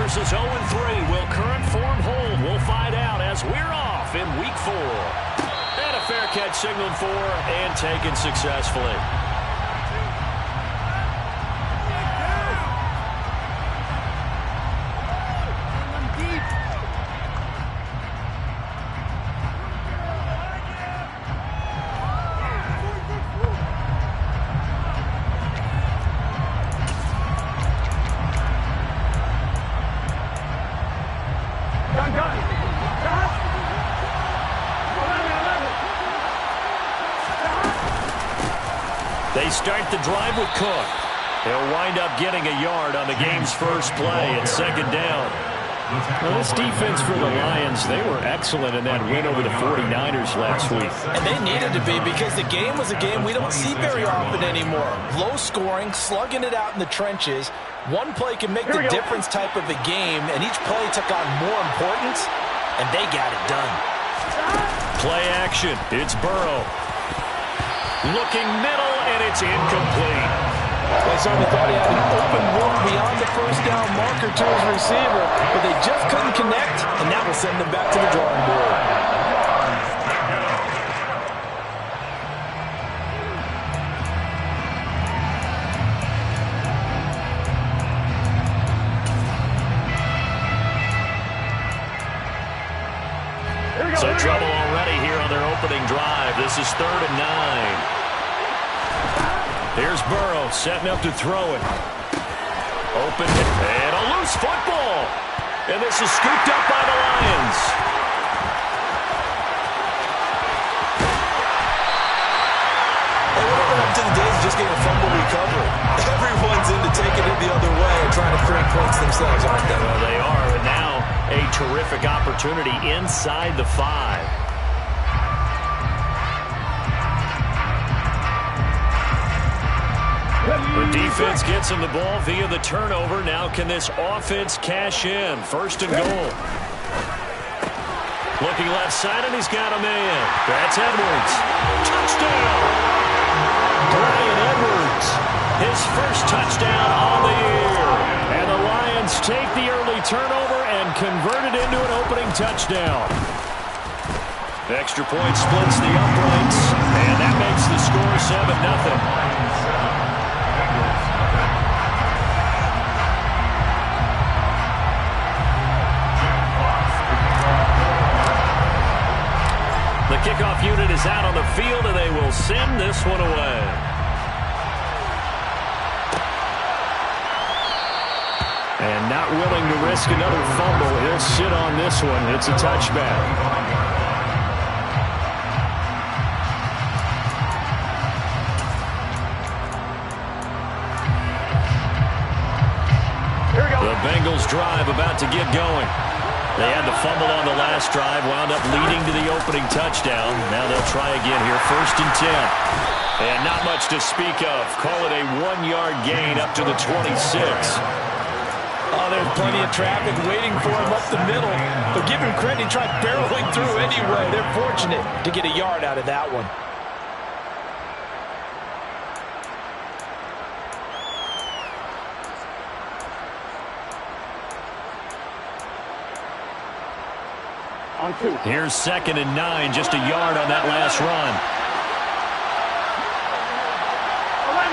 versus 0-3. Will current form hold? We'll find out as we're off in Week 4. And a fair catch signaled for and taken successfully. They start the drive with Cook. He'll wind up getting a yard on the game's first play at second down. Well, this defense for the Lions, they were excellent in that win over the 49ers last week. And they needed to be because the game was a game we don't see very often anymore. Low scoring, slugging it out in the trenches. One play can make the difference type of a game, and each play took on more importance, and they got it done. Play action. It's Burrow. Looking middle, and it's incomplete. They certainly thought he had an open look beyond the first down marker to his receiver, but they just couldn't connect, and that will send them back to the drawing board. So trouble already here on their opening drive. This is 3rd and 9. Here's Burrow setting up to throw it. Open and a loose football. And this is scooped up by the Lions. Hey, whatever happened to the days of just getting a fumble recovery? Everyone's into taking it the other way and trying to create points themselves, aren't they? Well, they are. And now a terrific opportunity inside the 5. The defense gets him the ball via the turnover. Now can this offense cash in? 1st and goal. Looking left side, and he's got a man. That's Edwards. Touchdown! Bryan Edwards. His first touchdown on the year. And the Lions take the early turnover and convert it into an opening touchdown. The extra point splits the uprights, and that makes the score 7-0. The kickoff unit is out on the field, and they will send this one away. And not willing to risk another fumble, he'll sit on this one. It's a touchback. The Bengals drive about to get going. They had the fumble on the last drive, wound up leading to the opening touchdown. Now they'll try again here, 1st and 10. And not much to speak of. Call it a 1-yard gain up to the 26. Oh, there's plenty of traffic waiting for him up the middle. But give him credit, he tried barreling through anyway. They're fortunate to get a yard out of that one. Here's 2nd and 9, just a yard on that last run. 11.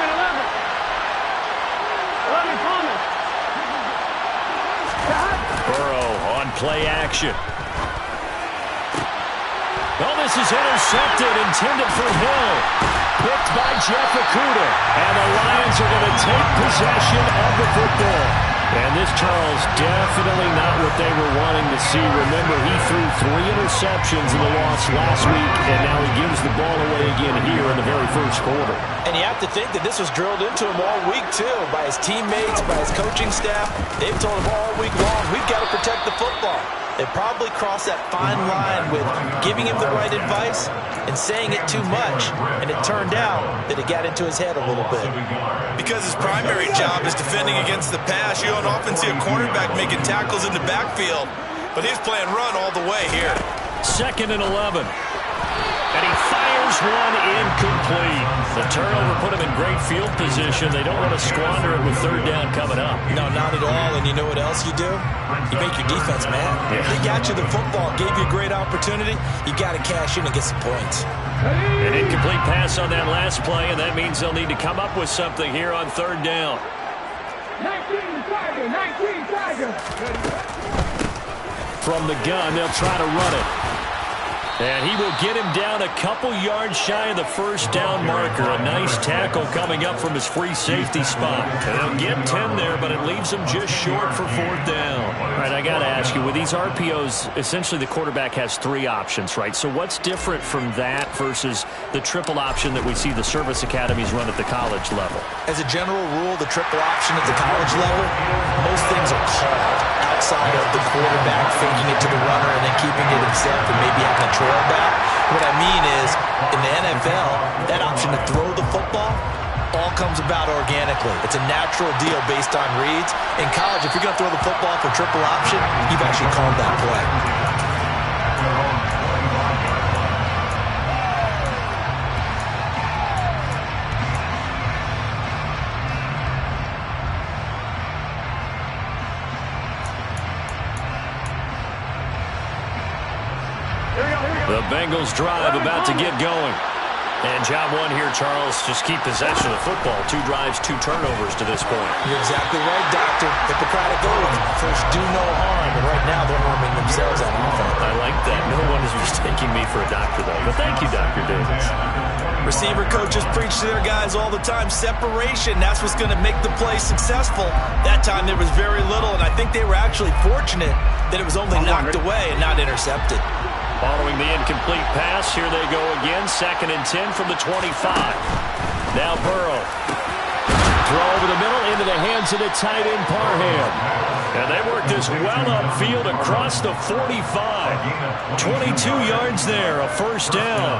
Burrow on play action. Oh, this is intercepted, intended for Hill. Picked by Jeff Okudah. And the Lions are going to take possession of the football. And this, Charles, definitely not what they were wanting to see. Remember, he threw 3 interceptions in the loss last week, and now he gives the ball away again here in the very first quarter. And you have to think that this was drilled into him all week, too, by his teammates, by his coaching staff. They've told him all week long, we've got to protect the football. They probably crossed that fine line with giving him the right advice and saying it too much, and it turned out that it got into his head a little bit. Because his primary job is defending against the pass, you don't often see a cornerback making tackles in the backfield, but he's playing run all the way here. 2nd and 11. And he fires throws one incomplete. The turnover put them in great field position. They don't want to squander it with third down coming up. No, not at all. And you know what else you do? You make your defense mad. Yeah. They got you the football, gave you a great opportunity. You got to cash in and get some points. An incomplete pass on that last play, and that means they'll need to come up with something here on third down. 19 Tiger. From the gun, they'll try to run it. And he will get him down a couple yards shy of the first down marker. A nice tackle coming up from his free safety spot. And they'll get 10 there, but it leaves them just short for fourth down. All right, I got to ask you, with these RPOs, essentially the quarterback has three options, right? So what's different from that versus the triple option that we see the service academies run at the college level? As a general rule, the triple option at the college level, most things are called outside of the quarterback faking it to the runner and then keeping it himself and maybe having a trail back. What I mean is, in the NFL, that option to throw the football all comes about organically. It's a natural deal based on reads. In college, if you're going to throw the football for triple option, you've actually called that play. The Bengals drive about to get going. And job one here, Charles, just keep possession of the football. 2 drives, 2 turnovers to this point. You're exactly right, Doctor. Hippocratic oath. First, do no harm. And right now, they're harming themselves on offense. I like that. No one is mistaking me for a doctor, though. But thank you, Dr. Davis. Receiver coaches preach to their guys all the time. Separation, that's what's going to make the play successful. That time there was very little, and I think they were actually fortunate that it was only knocked away and not intercepted. Following the incomplete pass, here they go again. 2nd and 10 from the 25. Now Burrow. Throw over the middle into the hands of the tight end Parham. And they work this well upfield across the 45. 22 yards there, a first down.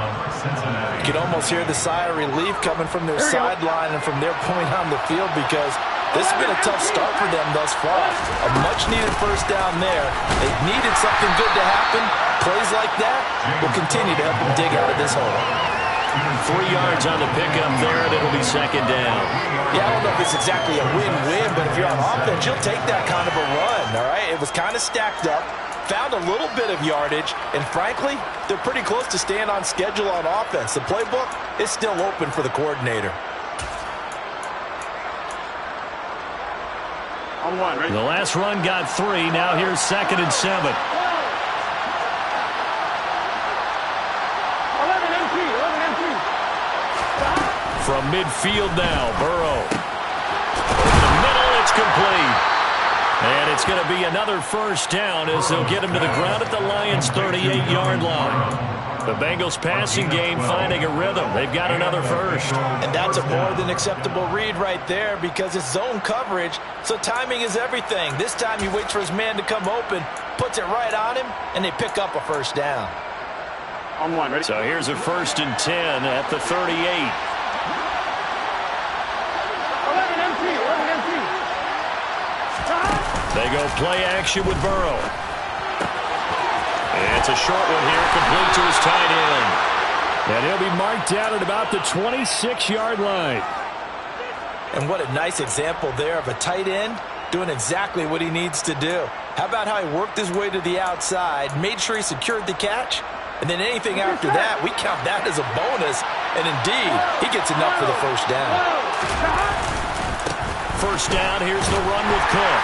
You can almost hear the sigh of relief coming from their sideline and from their point on the field because this has been a tough start for them thus far. A much-needed first down there. They needed something good to happen. Plays like that will continue to help them dig out of this hole. 3 yards on the pickup there, and it'll be 2nd down. Yeah, I don't know if it's exactly a win-win, but if you're on offense, you'll take that kind of a run, all right? It was kind of stacked up, found a little bit of yardage, and frankly, they're pretty close to staying on schedule on offense. The playbook is still open for the coordinator. The last run got 3. Now here's 2nd and 7. 11 empty. From midfield now, Burrow. In the middle, it's complete. And it's going to be another first down as they'll get him to the ground at the Lions' 38-yard line. The Bengals passing game finding a rhythm. They've got another first. And that's a more than acceptable read right there because it's zone coverage, so timing is everything. This time he waits for his man to come open, puts it right on him, and they pick up a first down. On one, ready? So here's a 1st and 10 at the 38. 11 empty. They go play action with Burrow. It's a short one here, complete to his tight end. And he'll be marked down at about the 26-yard line. And what a nice example there of a tight end doing exactly what he needs to do. How about how he worked his way to the outside, made sure he secured the catch, and then anything after that, we count that as a bonus. And indeed, he gets enough for the first down. First down, here's the run with Cook.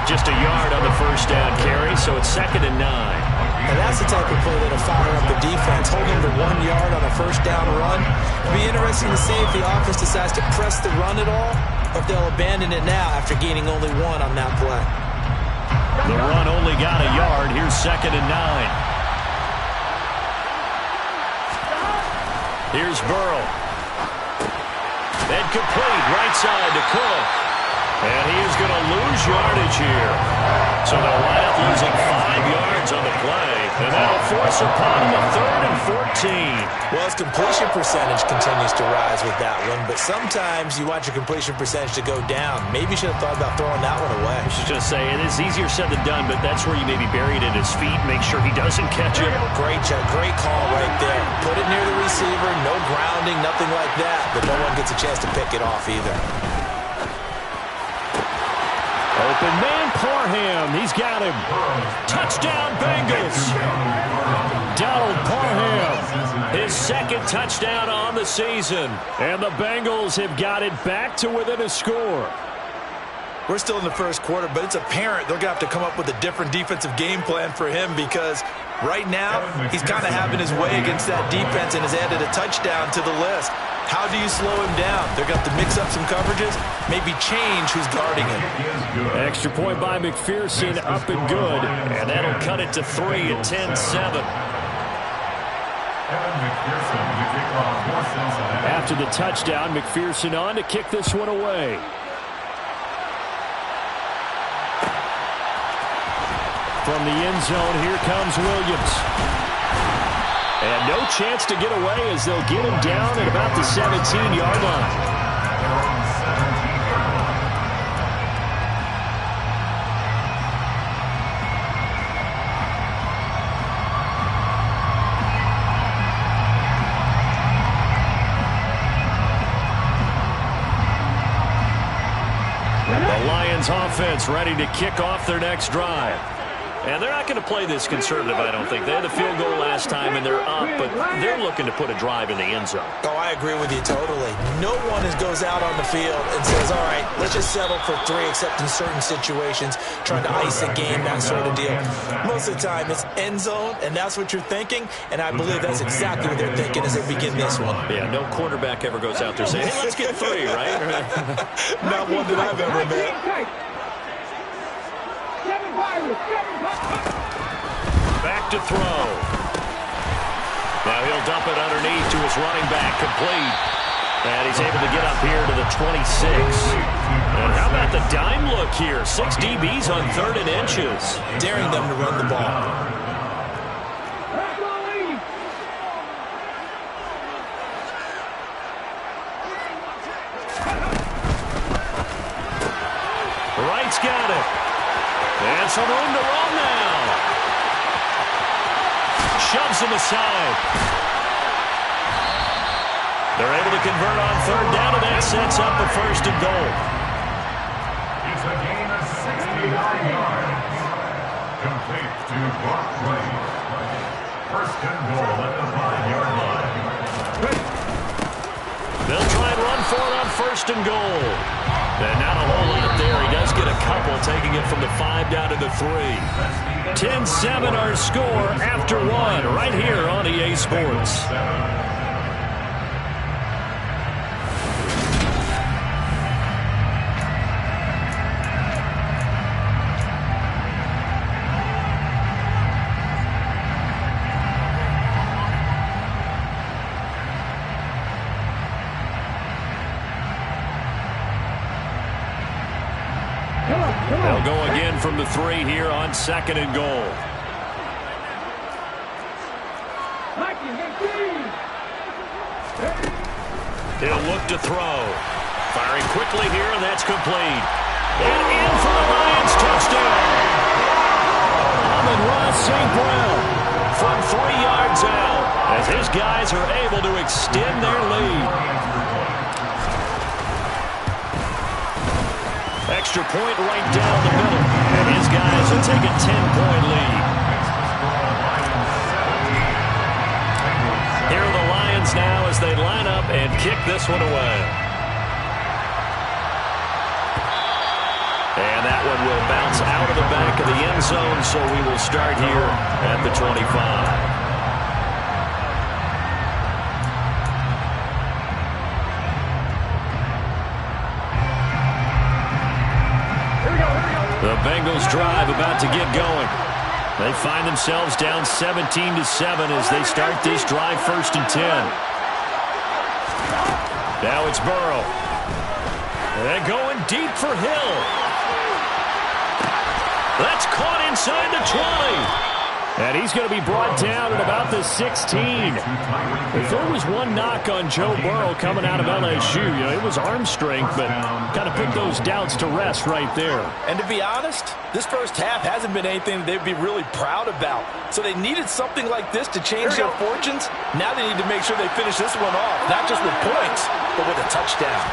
Just a yard on the first down carry, so it's 2nd and 9. And that's the type of play that'll fire up the defense. Hold them to 1 yard on a first down run. It'll be interesting to see if the offense decides to press the run at all, or if they'll abandon it now after gaining only 1 on that play. The run only got a yard. Here's 2nd and 9. Here's Burrow. And complete, right side to Cook. And he is going to lose yardage here. So they'll wind up losing 5 yards on the play. And that'll force upon him a 3rd and 14. Well, his completion percentage continues to rise with that one. But sometimes you want your completion percentage to go down. Maybe you should have thought about throwing that one away. I was just going to say, it is easier said than done, but that's where you maybe bury it at his feet. Make sure he doesn't catch it. Great call right there. Put it near the receiver. No grounding, nothing like that. But no one gets a chance to pick it off either. Open man, Parham. He's got him. Touchdown, Bengals. Donald Parham, his 2nd touchdown on the season. And the Bengals have got it back to within a score. We're still in the first quarter, but it's apparent they're going to have to come up with a different defensive game plan for him because right now he's kind of having his way against that defense and has added a touchdown to the list. How do you slow him down? They're going to have to mix up some coverages, maybe change who's guarding him. Extra point by McPherson, up and good. And that'll cut it to 3 at 10-7. After the touchdown, McPherson on to kick this one away. From the end zone, here comes Williams. And no chance to get away as they'll get him down at about the 17-yard line. The Lions offense ready to kick off their next drive. And they're not going to play this conservative, I don't think. They had the field goal last time, and they're up, but they're looking to put a drive in the end zone. Oh, I agree with you totally. No one goes out on the field and says, all right, let's just settle for 3, except in certain situations, trying to ice a game, that sort of deal. Most of the time, it's end zone, and that's what you're thinking, and I believe that's exactly what they're thinking as they begin this one. Yeah, no quarterback ever goes out there saying, hey, let's get 3, right? Not one that I've ever met. Back to throw. Now he'll dump it underneath to his running back, complete. And he's able to get up here to the 26. And how about the dime look here? 6 DBs on 3rd and inches. Daring them to run the ball. Wright's got it. And some room to run now. Shoves him aside. They're able to convert on 3rd down, and that sets up a 1st and goal. It's a gain of 69 yards. Complete to Brock Wright. 1st and goal at the 5-yard line. They'll try and run for it on 1st and goal. And not a whole lot there. He does get a couple, taking it from the 5 down to the 3. 10-7 our score after 1 right here on EA Sports. They'll go again from the 3 here on 2nd and goal. He'll look to throw. Firing quickly here, and that's complete. And in for the Lions touchdown. Amon-Ra St. Brown from 3 yards out as his guys are able to extend their lead. Extra point right down the middle. And his guys will take a 10-point lead. Here are the Lions now as they line up and kick this one away. And that one will bounce out of the back of the end zone, so we will start here at the 25. The Bengals drive about to get going. They find themselves down 17-7 as they start this drive 1st and 10. Now it's Burrow. And going deep for Hill. That's caught inside the 20. And he's going to be brought down at about the 16. If there was one knock on Joe Burrow coming out of LSU, it was arm strength, but kind of put those doubts to rest right there. And to be honest, this first half hasn't been anything they'd be really proud about. So they needed something like this to change their fortunes. Now they need to make sure they finish this one off, not just with points, but with a touchdown.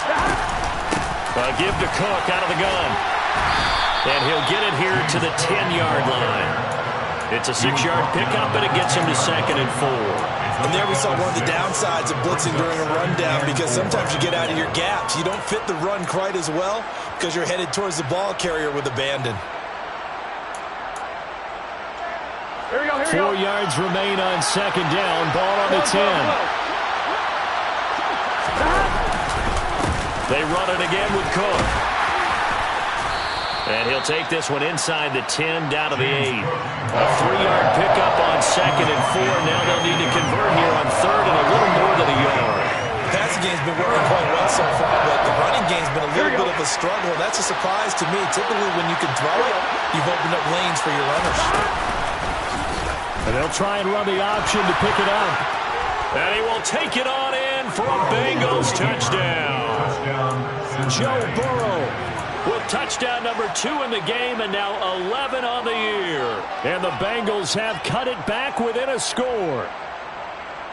Give to Cook out of the gun. And he'll get it here to the 10-yard line. It's a 6-yard pickup, and it gets him to 2nd and 4. And there we saw one of the downsides of blitzing during a rundown, because sometimes you get out of your gaps. You don't fit the run quite as well because you're headed towards the ball carrier with abandon. Here we go. 4 yards remain on 2nd down. Ball on the 10. They run it again with Cook. And he'll take this one inside the 10, down to the 8. A 3-yard pickup on 2nd and 4. Now they'll need to convert here on 3rd and a little more than a yard. The passing game's been working quite well so far, but the running game's been a little bit of a struggle. That's a surprise to me. Typically, when you can throw it, you've opened up lanes for your runners. And they'll try and run the option to pick it up. And he will take it on in for a Bengals touchdown. Joe Burrow with touchdown number 2 in the game, and now 11 on the year. And the Bengals have cut it back within a score.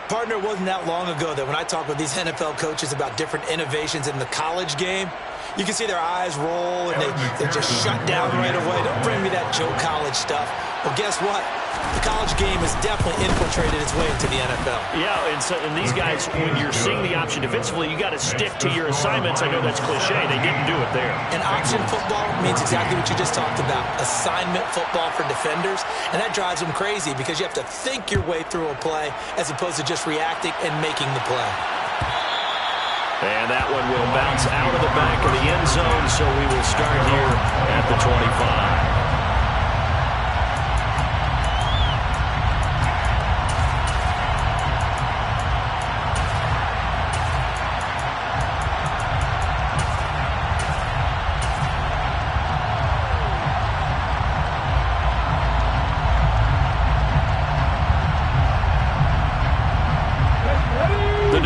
Partner, it wasn't that long ago that when I talk with these NFL coaches about different innovations in the college game, you can see their eyes roll and they just shut down right away. Don't bring me that Joe College stuff. Well, guess what? The college game has definitely infiltrated its way into the NFL. Yeah, and these guys, when you're seeing the option defensively, you got to stick to your assignments. I know that's cliche. They didn't do it there. And option football means exactly what you just talked about. Assignment football for defenders. And that drives them crazy because you have to think your way through a play as opposed to just reacting and making the play. And that one will bounce out of the back of the end zone, so we will start here at the 25.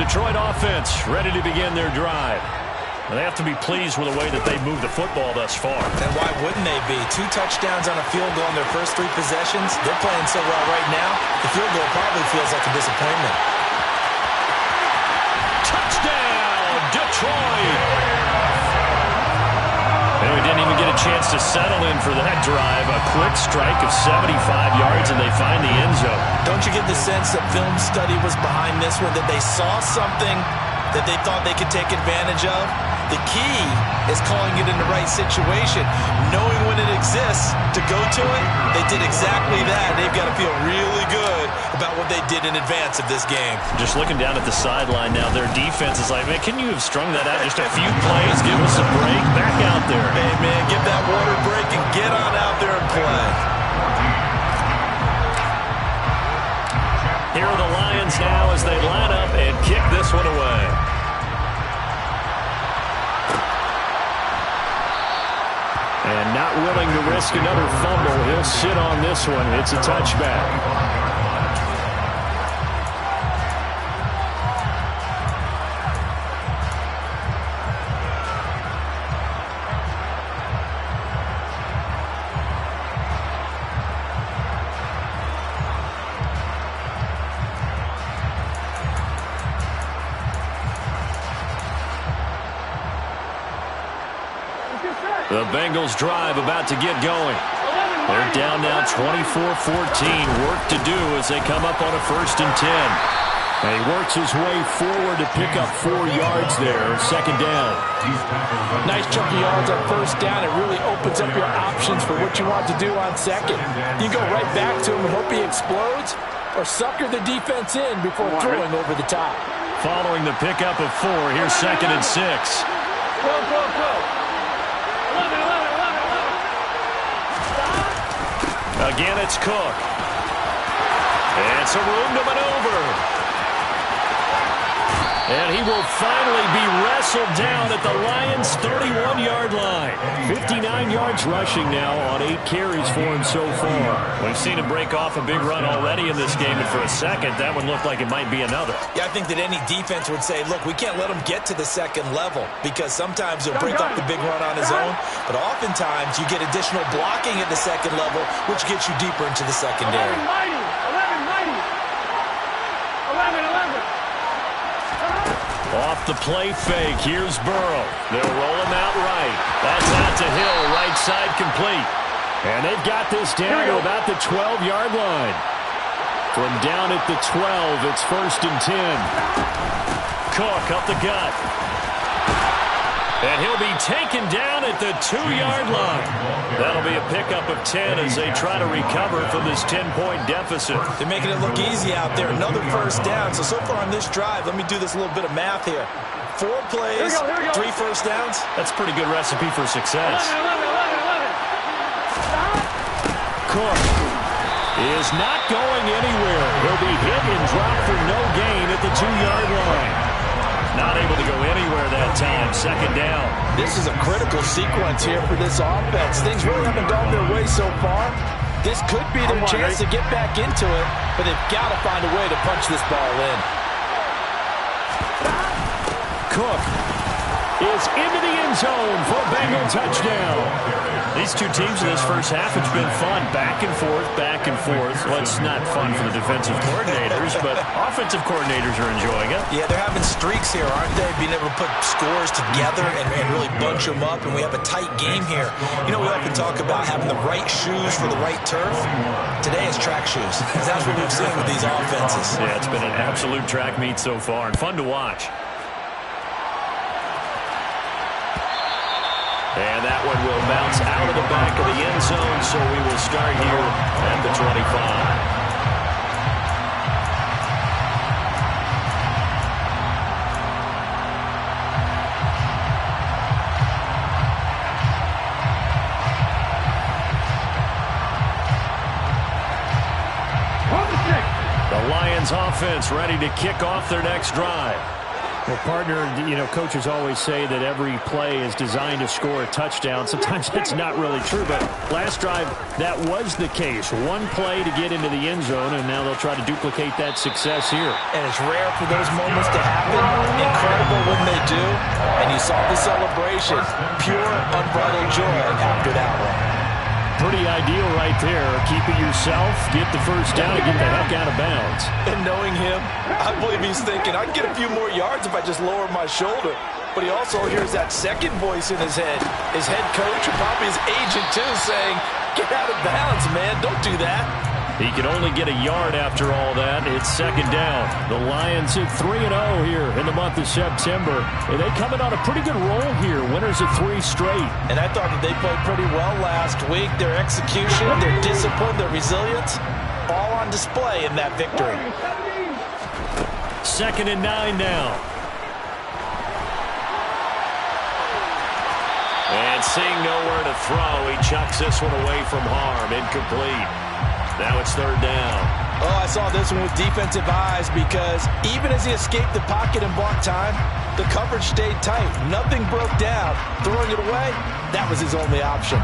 Detroit offense ready to begin their drive. And they have to be pleased with the way that they moved the football thus far. And why wouldn't they be? 2 touchdowns on a field goal in their first 3 possessions. They're playing so well right now, the field goal probably feels like a disappointment. Touchdown, Detroit! And we didn't even get a chance to settle in for that drive. A quick strike of 75 yards, and they find the end zone. Don't you get the sense that film study was behind this one, that they saw something that they thought they could take advantage of? The key is calling it in the right situation, knowing when it exists to go to it. They did exactly that. They've got to feel really good about what they did in advance of this game. Just looking down at the sideline now, their defense is like, man, can you have strung that out just a few plays? Give us a break. Back out there. Hey, man, give that water break and get on out there and play. Here are the Lions now as they line up and kick this one away. And not willing to risk another fumble, he'll sit on this one. It's a touchback. The Bengals drive about to get going. They're down now 24-14. Work to do as they come up on a 1st and 10. And he works his way forward to pick up 4 yards there. 2nd down. Nice chunky yards on 1st down. It really opens up your options for what you want to do on 2nd. You go right back to him and hope he explodes, or sucker the defense in before throwing over the top. Following the pickup of 4, here's 2nd and 6. Go. Again, it's Cook. And some room to maneuver. And he will finally be wrestled down at the Lions' 31-yard line. 59 yards rushing now on 8 carries for him so far. We've seen him break off a big run already in this game, and for a second, that one looked like it might be another. Yeah, I think that any defense would say, look, we can't let him get to the second level because sometimes he'll break off the big run on his own, but oftentimes you get additional blocking at the second level, which gets you deeper into the secondary. 11. Off the play fake, here's Burrow. They'll roll him out right. That's out to Hill, right side complete. And they've got this down to about the 12-yard line. From down at the 12, it's 1st and 10. Cook up the gut. And he'll be taken down at the 2-yard line. That'll be a pickup of 10 as they try to recover from this 10-point deficit. They're making it look easy out there. Another 1st down. So far on this drive, let me do this little bit of math here. 4 plays, 3 first downs. That's a pretty good recipe for success. 11. Cook is not going anywhere. He'll be hit and dropped for no gain at the 2-yard line. Not able to go anywhere that time. 2nd down. This is a critical sequence here for this offense. Things really haven't gone their way so far. This could be their chance to get back into it, but they've got to find a way to punch this ball in. Cook is into the end zone for a Bengal touchdown. These two teams in this first half, it's been fun. Back and forth, back and forth. Well, it's not fun for the defensive coordinators, but offensive coordinators are enjoying it. Yeah, they're having streaks here, aren't they? Being able to put scores together and really bunch them up, and we have a tight game here. You know, we often talk about having the right shoes for the right turf. Today is track shoes, because that's what we've seen with these offenses. Yeah, it's been an absolute track meet so far, and fun to watch. And that one will bounce out of the back of the end zone, so we will start here at the 25. The Lions offense ready to kick off their next drive. Well, partner, you know, coaches always say that every play is designed to score a touchdown. Sometimes that's not really true, but last drive, that was the case. One play to get into the end zone, and now they'll try to duplicate that success here. And it's rare for those moments to happen. Incredible when they do. And you saw the celebration. Pure, unbridled joy after that one. Pretty ideal right there. Keep it yourself, get the first down, and get the heck out of bounds. And knowing him, I believe he's thinking, I'd get a few more yards if I just lower my shoulder. But he also hears that second voice in his head. His head coach, and probably his agent too, saying, get out of bounds, man. Don't do that. He can only get a yard after all that. It's 2nd down. The Lions hit 3-0 here in the month of September. And they coming on a pretty good roll here. Winners of 3 straight. And I thought that they played pretty well last week. Their execution, their discipline, their resilience, all on display in that victory. 2nd and 9 now. And seeing nowhere to throw, he chucks this one away from harm. Incomplete. Now it's 3rd down. Oh, I saw this one with defensive eyes because even as he escaped the pocket and bought time, the coverage stayed tight. Nothing broke down. Throwing it away, that was his only option.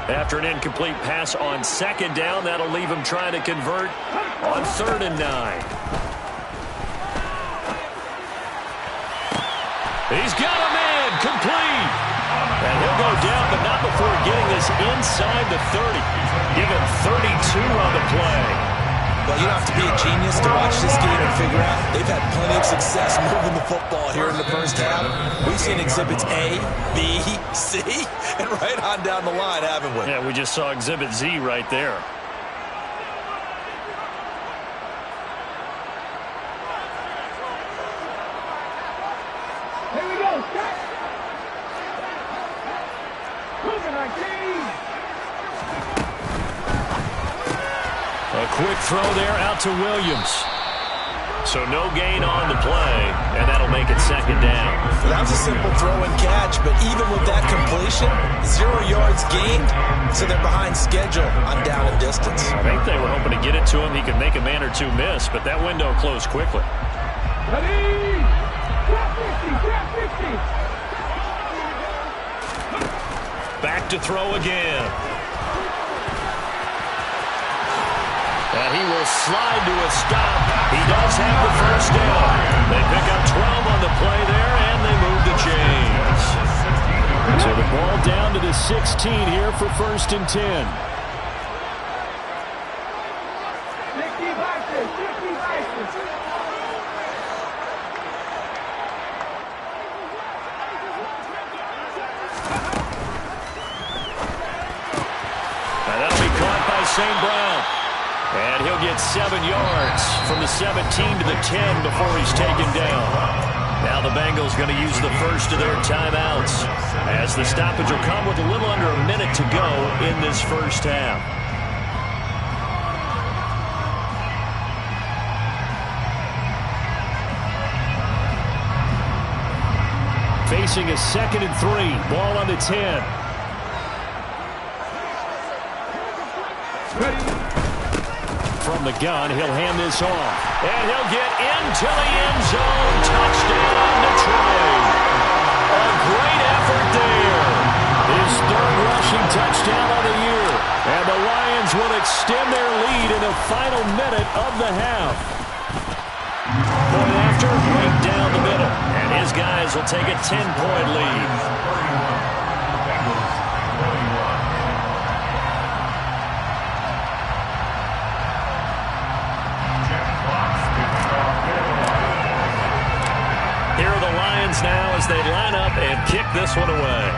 After an incomplete pass on 2nd down, that'll leave him trying to convert on 3rd and 9. He's got a man, complete. And he'll go down, but not before getting this inside the 30. Give him 32 on the play. Well, you don't have to be a genius to watch this game and figure out they've had plenty of success moving the football here in the first half. We've seen exhibits A, B, C, and right on down the line, haven't we? Yeah, we just saw exhibit Z right there. Here we go. Moving our team. A quick throw there out to Williams. So no gain on the play, and that'll make it 2nd down. That was a simple throw and catch, but even with that completion, 0 yards gained, so they're behind schedule on down and distance. I think they were hoping to get it to him. He could make a man or two miss, but that window closed quickly. Ready? Trap 50, trap 50. Back to throw again. And he will slide to a stop. He does have the first down. They pick up 12 on the play there, and they move the chains. So the ball down to the 16 here for 1st and 10. 60 vices, 60 vices. And that'll be caught by St. Brown. And he'll get 7 yards from the 17 to the 10 before he's taken down. Now the Bengals going to use the first of their timeouts, as the stoppage will come with a little under a minute to go in this first half. Facing a 2nd and 3. Ball on the 10. Ready? From the gun, he'll hand this off. And he'll get into the end zone. Touchdown, Detroit. A great effort there. His 3rd rushing touchdown of the year. And the Lions will extend their lead in the final minute of the half. Point after, right down the middle. And his guys will take a 10-point lead. Now as they line up and kick this one away.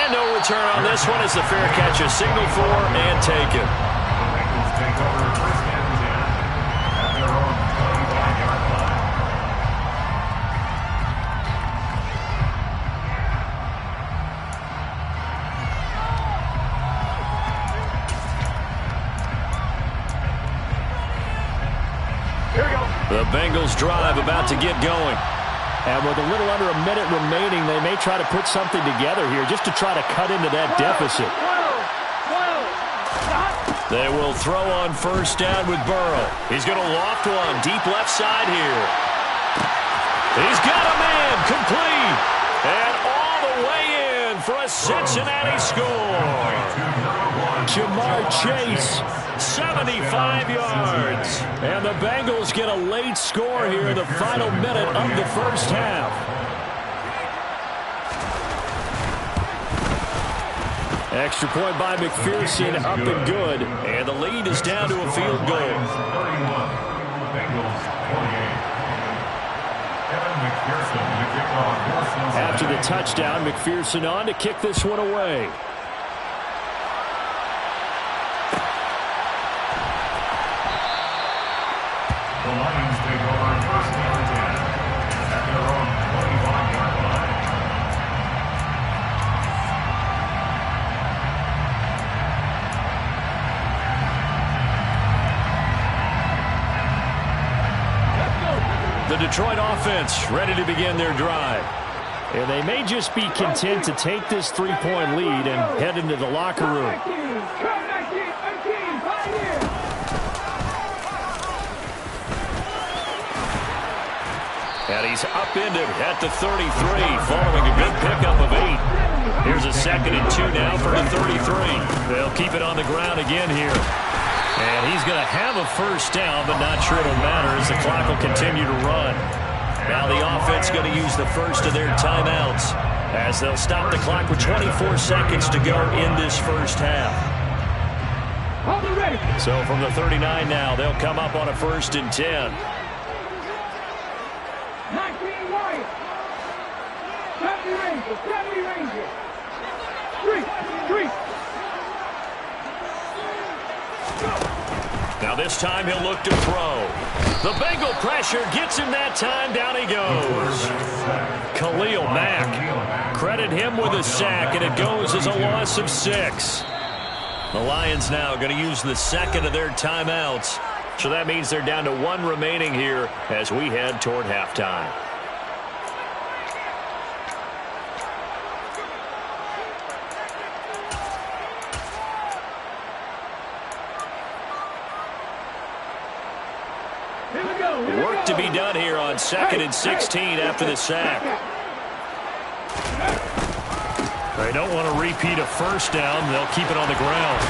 And no return on this one as the fair catch is signaled for and taken. The Bengals take over 1st and 10 at their own 25-yard line. The Bengals drive about to get going. And with a little under a minute remaining, they may try to put something together here just to try to cut into that deficit. They will throw on 1st down with Burrow. He's going to loft one deep left side here. He's got a man complete. And all the way in for a Cincinnati score. Jamar Chase, 75 yards. And the Bengals get a late score here in the final minute of the first half. Extra point by McPherson, up and good. And the lead is down to a field goal. 31, Bengals 28. Evan McPherson to kick off. After the touchdown, McPherson on to kick this one away. The Lions take over 1st and 10 at their own 25-yard line. The Detroit offense ready to begin their drive. And they may just be content to take this 3-point lead and head into the locker room. And he's upended at the 33, following a good pickup of 8. Here's a 2nd and 2 now for the 33. They'll keep it on the ground again here. And he's going to have a first down, but not sure it'll matter as the clock will continue to run. Now the offense going to use the first of their timeouts as they'll stop the clock with 24 seconds to go in this first half. So from the 39 now, they'll come up on a 1st and 10. 19 Wyatt. 70 Rangers. 70 Rangers. 3. Now this time he'll look to throw. The Bengal pressure gets him that time. Down he goes. Khalil Mack. Credit him with a sack, and it goes as a loss of 6. The Lions now going to use the 2nd of their timeouts. So that means they're down to 1 remaining here as we head toward halftime. to be done here on 2nd and 16 after the sack. They don't want to repeat a first down. They'll keep it on the ground.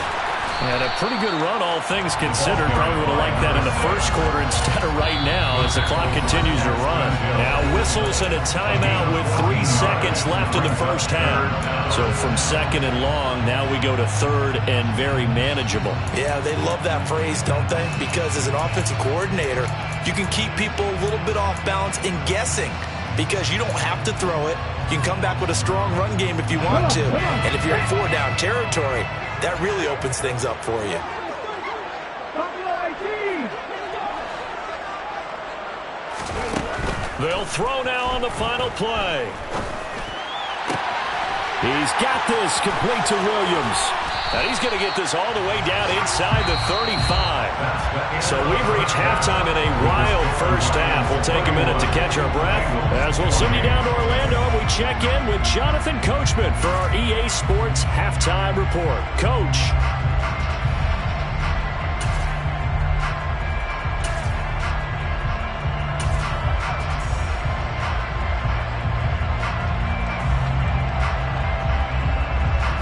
And a pretty good run, all things considered. Probably would have liked that in the first quarter instead of right now as the clock continues to run. Now whistles and a timeout with 3 seconds left in the first half. So from 2nd and long, now we go to 3rd and very manageable. Yeah, they love that phrase, don't they? Because as an offensive coordinator, you can keep people a little bit off balance in guessing because you don't have to throw it. You can come back with a strong run game if you want to. And if you're in 4-down territory, that really opens things up for you. They'll throw now on the final play. He's got this complete to Williams. And he's going to get this all the way down inside the 35. So we've reached halftime in a wild first half. We'll take a minute to catch our breath as we'll send you down to Orlando. We check in with Jonathan Coachman for our EA Sports Halftime Report. Coach.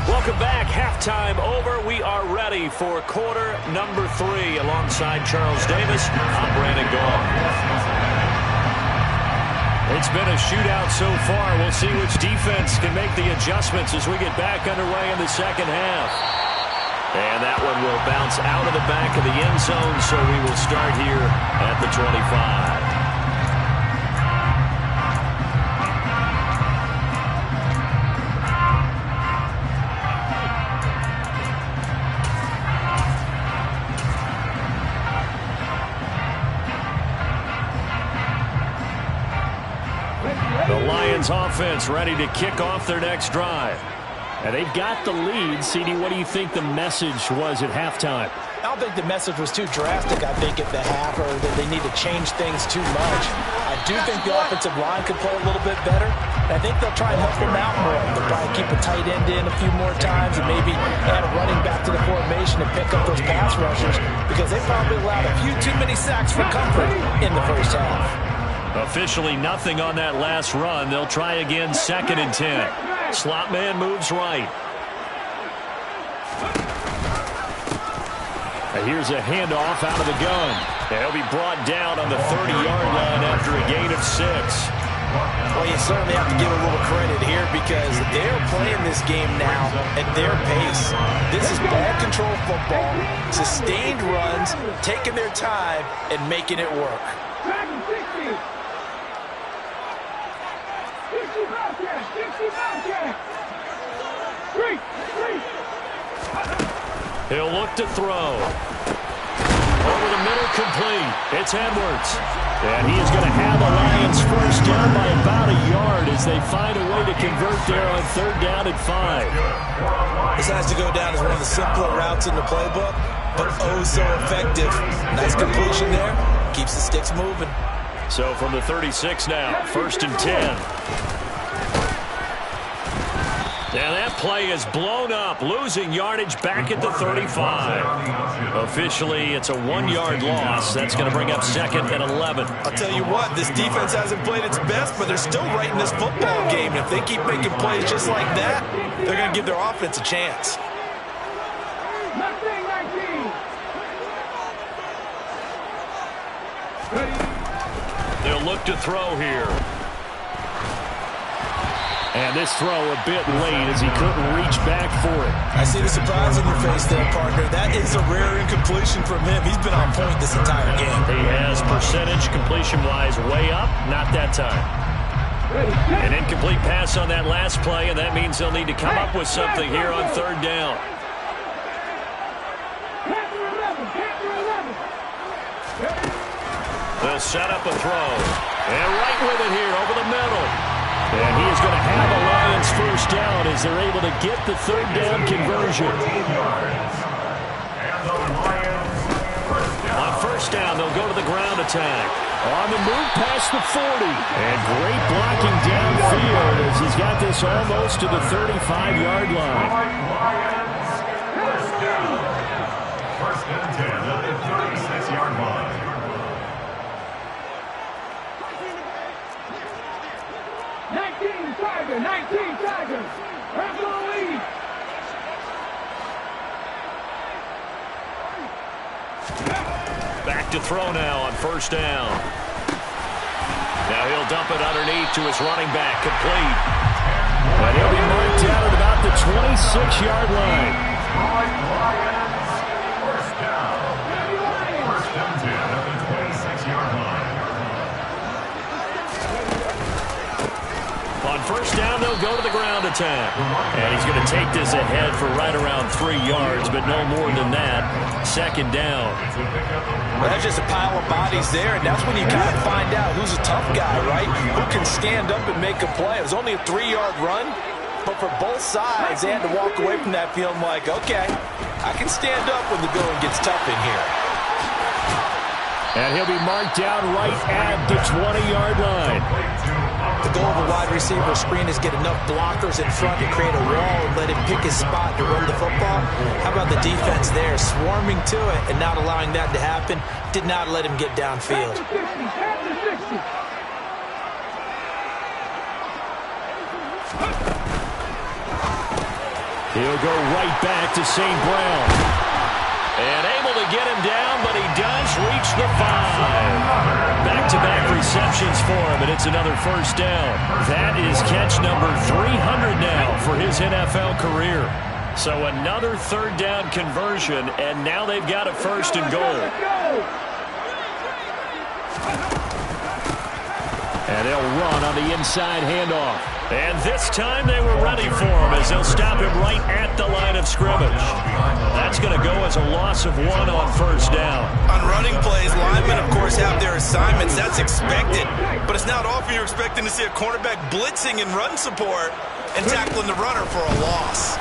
Welcome back. Halftime over. We are ready for quarter number 3 alongside Charles Davis. I'm Brandon Gaul. It's been a shootout so far. We'll see which defense can make the adjustments as we get back underway in the second half. And that one will bounce out of the back of the end zone, so we will start here at the 25. Offense ready to kick off their next drive. And they've got the lead. CD, what do you think the message was at halftime? I don't think the message was too drastic, I think, at the half, or that they need to change things too much. I do think the offensive line could play a little bit better. And I think they'll try and help them out more. They'll probably keep a tight end in a few more times and maybe add a running back to the formation and pick up those pass rushers because they probably allowed a few too many sacks for comfort in the first half. Officially nothing on that last run. They'll try again, 2nd and 10. Slot man moves right. And here's a handoff out of the gun. He'll be brought down on the 30-yard line after a gain of 6. Well, you certainly have to give a little credit here because they're playing this game now at their pace. This is ball control football, sustained runs, taking their time, and making it work. He'll look to throw. Over the middle, complete. It's Edwards. And he is going to have the Lions first down by about a yard as they find a way to convert there on 3rd down and 5. This has to go down as one of the simpler routes in the playbook, but oh so effective. Nice completion there. Keeps the sticks moving. So from the 36 now, 1st and 10. And that play is blown up, losing yardage back at the 35. Officially, it's a 1-yard loss. That's going to bring up 2nd and 11. I'll tell you what, this defense hasn't played its best, but they're still right in this football game. And if they keep making plays just like that, they're going to give their offense a chance. They'll look to throw here. And this throw a bit late as he couldn't reach back for it. I see the surprise on your face there, partner. That is a rare incompletion from him. He's been on point this entire game. He has percentage completion-wise way up. Not that time. An incomplete pass on that last play, and that means they'll need to come up with something here on 3rd down. They'll set up a throw. And right with it here over the middle. And he is going to have a Lions first down as they're able to get the 3rd down conversion. On 1st down, they'll go to the ground attack. On the move past the 40. And great blocking downfield as he's got this almost to the 35-yard line. First down. 1st and 10 at the 36-yard line. Tiger, 19 Tigers. Red ball lead. Back to throw now on first down. Now he'll dump it underneath to his running back, complete. But he'll be marked out at about the 26-yard line. First down. First down 10 at the 26-yard line. On first down, they'll go to the ground attack. And he's going to take this ahead for right around 3 yards, but no more than that. Second down. Well, that's just a pile of bodies there, and that's when you kind of find out who's a tough guy, right? Who can stand up and make a play. It was only a 3-yard run, but for both sides, they had to walk away from that feeling like, okay, I can stand up when the going gets tough in here. And he'll be marked down right at the 20-yard line. The goal of a wide receiver screen is get enough blockers in front to create a wall and let him pick his spot to run the football. How about the defense there, swarming to it and not allowing that to happen? Did not let him get downfield. He'll go right back to St. Brown. And able to get him down, but he does reach the 5. Back-to-back receptions for him, and it's another first down. That is catch number 300 now for his NFL career. So another third down conversion, and now they've got a first and goal. And they'll run on the inside handoff. And this time they were ready for him as they'll stop him right at the line of scrimmage. That's going to go as a loss of 1 on first down. On running plays, linemen, of course, have their assignments. That's expected. But it's not often you're expecting to see a cornerback blitzing in run support and tackling the runner for a loss.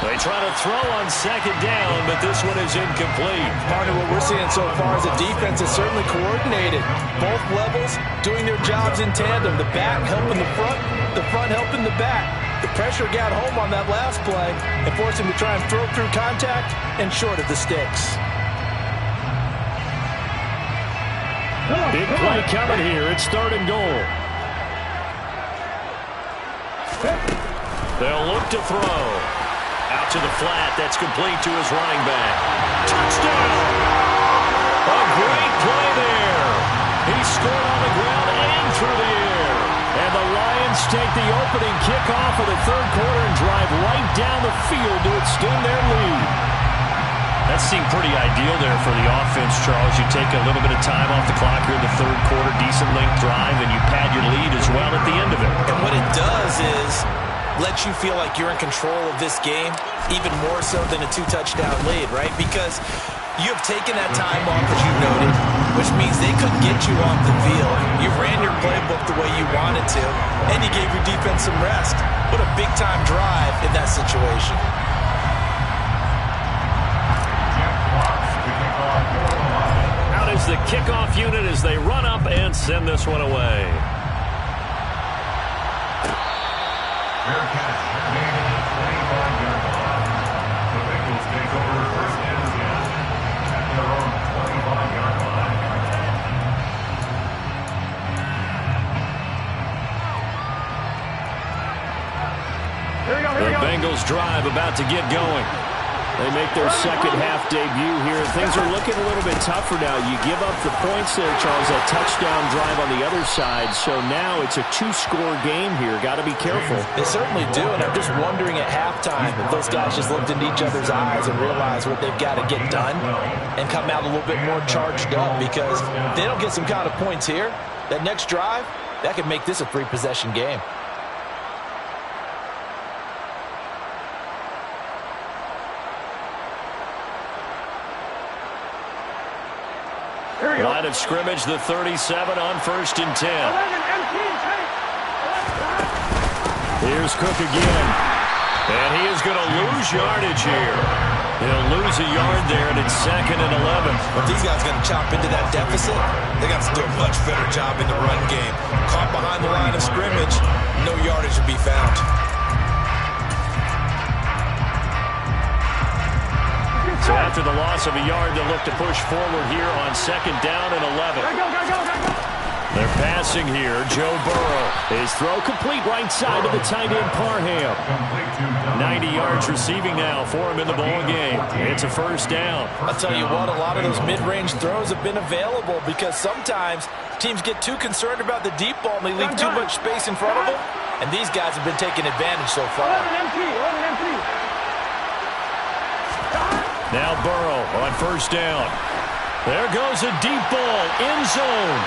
They try to throw on second down, but this one is incomplete. Partner, what we're seeing so far is the defense is certainly coordinated. Both levels doing their jobs in tandem. The back helping the front helping the back. The pressure got home on that last play and forced him to try and throw through contact and short of the sticks. Big play coming here. It's third and goal. They'll look to throw. Out to the flat. That's complete to his running back. Touchdown! A great play there. He scored on the ground and through the air. And the Lions take the opening kickoff of the third quarter and drive right down the field to extend their lead. That seemed pretty ideal there for the offense, Charles. You take a little bit of time off the clock here in the third quarter, decent length drive, and you pad your lead as well at the end of it. And what it does is let you feel like you're in control of this game, even more so than a 2-touchdown lead, right? Because you have taken that time off, as you noted, which means they couldn't get you off the field. You ran your playbook the way you wanted to, and you gave your defense some rest. What a big-time drive in that situation. Out is the kickoff unit as they run up and send this one away. Fair catch made at the 25-yard line. The Bengals take over first and 10 at their own 25-yard line. The Bengals drive about to get going. They make their second half debut here. Things are looking a little bit tougher now. You give up the points there, Charles, that touchdown drive on the other side. So now it's a 2-score game here. Got to be careful. They certainly do, and I'm just wondering at halftime if those guys just looked into each other's eyes and realized what they've got to get done and come out a little bit more charged up, because if they don't get some kind of points here, that next drive, that could make this a 3-possession game. Line of scrimmage, the 37 on first and 10. Here's Cook again. And he is going to lose yardage here. He'll lose a yard there, and it's second and 11. If these guys are going to chop into that deficit, they got to do a much better job in the run game. Caught behind the line of scrimmage, no yardage to be found. So after the loss of a yard, they'll look to push forward here on second down and 11. They're passing here. Joe Burrow. His throw complete right side to the tight end Parham. 90 yards receiving now for him in the ball game. It's a first down. I'll tell you what, a lot of those mid-range throws have been available because sometimes teams get too concerned about the deep ball and they leave too much space in front of them. And these guys have been taking advantage so far. Now Burrow on first down. There goes a deep ball, end zone.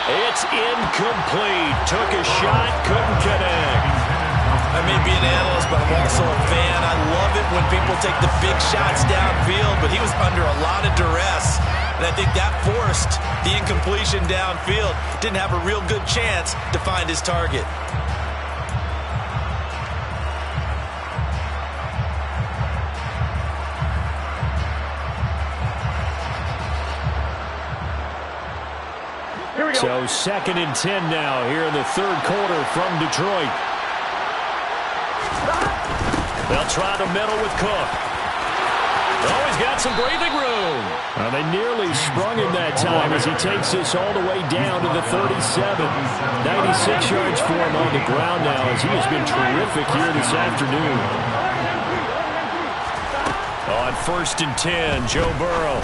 It's incomplete. Took a shot, couldn't connect. I may be an analyst, but I'm also a fan. I love it when people take the big shots downfield, but he was under a lot of duress. And I think that forced the incompletion downfield. Didn't have a real good chance to find his target. So 2nd and 10 now here in the third quarter from Detroit. They'll try to middle with Cook. Oh, he's got some breathing room. They nearly sprung him that time as he takes this all the way down to the 37. 96 yards for him on the ground now as he has been terrific here this afternoon. On 1st and 10, Joe Burrow.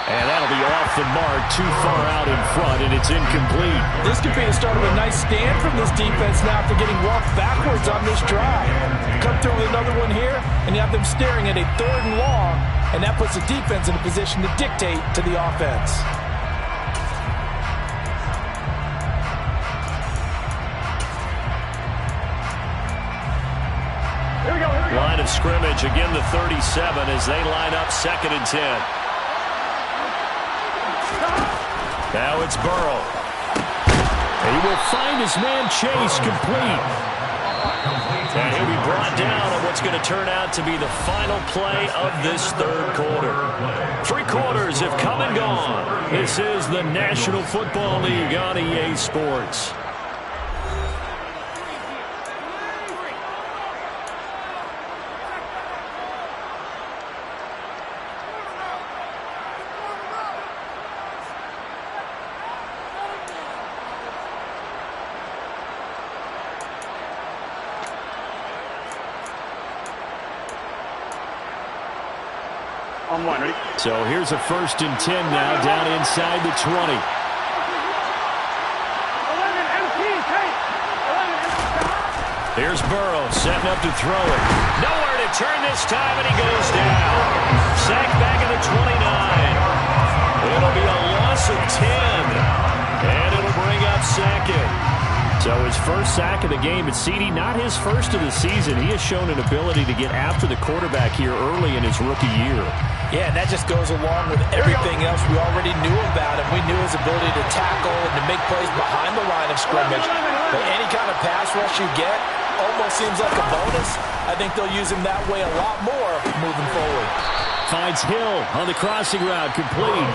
And that'll be off the mark, too far out in front, and it's incomplete. This could be the start of a nice stand from this defense now after getting walked backwards on this drive. Come through with another one here, and you have them staring at a 3rd and long, and that puts the defense in a position to dictate to the offense. Line of scrimmage, again the 37 as they line up 2nd and 10. Now it's Burrow. He will find his man Chase complete. And he'll be brought down on what's going to turn out to be the final play of this third quarter. 3 quarters have come and gone. This is the National Football League on EA Sports. So here's a 1st and 10 now down inside the 20. Here's Burrow setting up to throw it. Nowhere to turn this time, and he goes down. Sacked back at the 29. It'll be a loss of 10. And it'll bring up 2nd. So his first sack of the game at CD, not his first of the season. He has shown an ability to get after the quarterback here early in his rookie year. Yeah, and that just goes along with everything else we already knew about him. We knew his ability to tackle and to make plays behind the line of scrimmage. But any kind of pass rush you get almost seems like a bonus. I think they'll use him that way a lot more moving forward. Finds Hill on the crossing route, complete.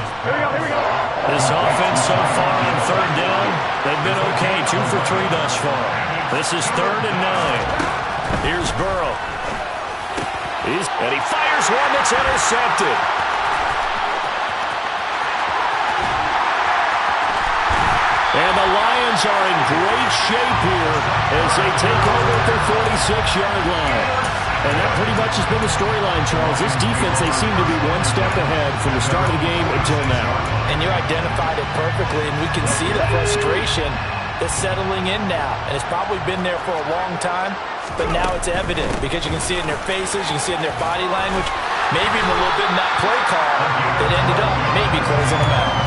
This offense so far on 3rd down, they've been okay, 2 for 3 thus far. This is 3rd and 9. Here's Burrow. And he fires one that's intercepted. And the Lions are in great shape here as they take over at their 46-yard line. And that pretty much has been the storyline, Charles. This defense, they seem to be one step ahead from the start of the game until now. And you identified it perfectly, and we can see the frustration is settling in now. And it's probably been there for a long time, but now it's evident because you can see it in their faces, you can see it in their body language, maybe even a little bit in that play call that ended up maybe closing them out.